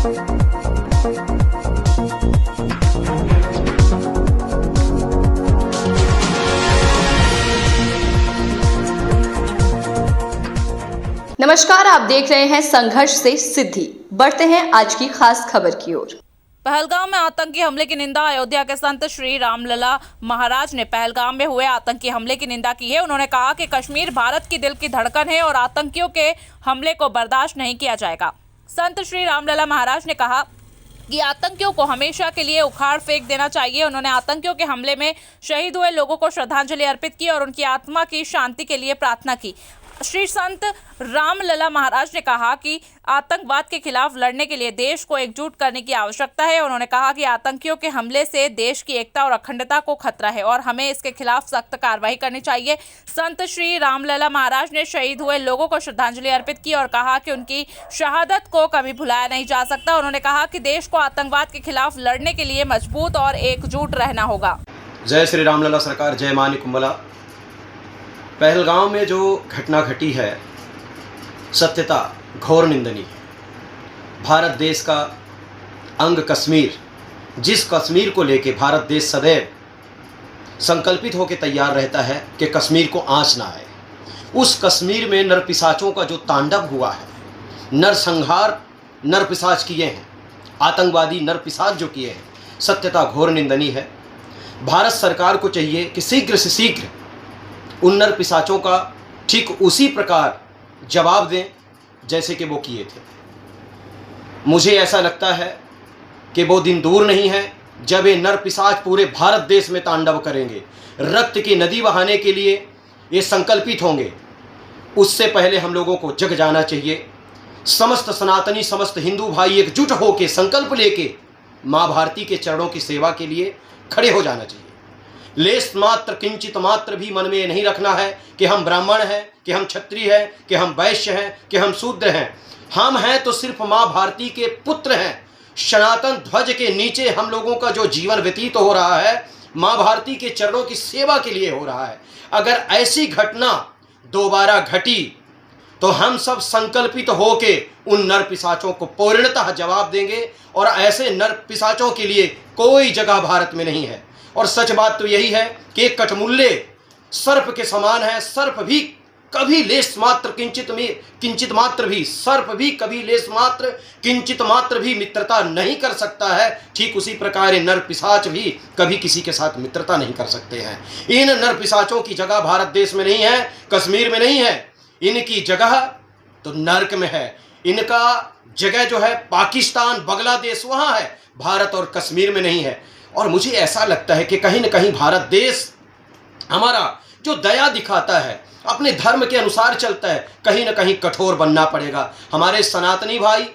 नमस्कार, आप देख रहे हैं संघर्ष से सिद्धि। बढ़ते हैं आज की खास खबर की ओर। पहलगाम में आतंकी हमले की निंदा। अयोध्या के संत श्री रामलला महाराज ने पहलगाम में हुए आतंकी हमले की निंदा की है। उन्होंने कहा कि कश्मीर भारत की दिल की धड़कन है और आतंकियों के हमले को बर्दाश्त नहीं किया जाएगा। संत श्री रामलला महाराज ने कहा कि आतंकियों को हमेशा के लिए उखाड़ फेंक देना चाहिए। उन्होंने आतंकियों के हमले में शहीद हुए लोगों को श्रद्धांजलि अर्पित की और उनकी आत्मा की शांति के लिए प्रार्थना की। श्री संत रामलला महाराज ने कहा कि आतंकवाद के खिलाफ लड़ने के लिए देश को एकजुट करने की आवश्यकता है। उन्होंने कहा कि आतंकियों के हमले से देश की एकता और अखंडता को खतरा है और हमें इसके खिलाफ सख्त कार्रवाई करनी चाहिए। संत श्री रामलला महाराज ने शहीद हुए लोगों को श्रद्धांजलि अर्पित की और कहा कि उनकी शहादत को कभी भुलाया नहीं जा सकता। उन्होंने कहा कि देश को आतंकवाद के खिलाफ लड़ने के लिए मजबूत और एकजुट रहना होगा। जय श्री रामलला सरकार, जय मां कुंभला। पहलगाम में जो घटना घटी है सत्यता घोर निंदनीय है। भारत देश का अंग कश्मीर, जिस कश्मीर को लेके भारत देश सदैव संकल्पित होकर तैयार रहता है कि कश्मीर को आंच ना आए, उस कश्मीर में नरपिशाचों का जो तांडव हुआ है, नरसंहार नरपिशाच किए हैं, आतंकवादी नरपिशाच जो किए हैं, सत्यता घोर निंदनीय है। भारत सरकार को चाहिए कि शीघ्र से शीघ्र उन नरपिशाचों का ठीक उसी प्रकार जवाब दें जैसे कि वो किए थे। मुझे ऐसा लगता है कि वो दिन दूर नहीं है जब ये नरपिशाच पूरे भारत देश में तांडव करेंगे, रक्त की नदी बहाने के लिए ये संकल्पित होंगे। उससे पहले हम लोगों को जग जाना चाहिए। समस्त सनातनी, समस्त हिंदू भाई एकजुट होकर संकल्प लेके माँ भारती के चरणों की सेवा के लिए खड़े हो जाना चाहिए। लेस मात्र, किंचित मात्र भी मन में नहीं रखना है कि हम ब्राह्मण हैं, कि हम क्षत्रिय हैं, कि हम वैश्य हैं, कि हम शूद्र हैं। हम हैं तो सिर्फ माँ भारती के पुत्र हैं। सनातन ध्वज के नीचे हम लोगों का जो जीवन व्यतीत हो रहा है, माँ भारती के चरणों की सेवा के लिए हो रहा है। अगर ऐसी घटना दोबारा घटी तो हम सब संकल्पित होके उन नरपिशाचों को पूर्णतः जवाब देंगे और ऐसे नरपिशाचों के लिए कोई जगह भारत में नहीं है। और सच बात तो यही है कि कटमुल्ले सर्प के समान है। सर्प भी कभी लेस मात्र किंचित मात्र भी, सर्प भी कभी लेस मात्र किंचित मात्र भी मित्रता नहीं कर सकता है। ठीक उसी प्रकार नरपिशाच भी कभी किसी के साथ मित्रता नहीं कर सकते हैं। इन नरपिशाचों की जगह भारत देश में नहीं है, कश्मीर में नहीं है। इनकी जगह तो नर्क में है। इनका जगह जो है पाकिस्तान, बांग्लादेश, वहाँ है, भारत और कश्मीर में नहीं है। और मुझे ऐसा लगता है कि कहीं न कहीं भारत देश हमारा जो दया दिखाता है, अपने धर्म के अनुसार चलता है, कहीं न कहीं कठोर बनना पड़ेगा। हमारे सनातनी भाई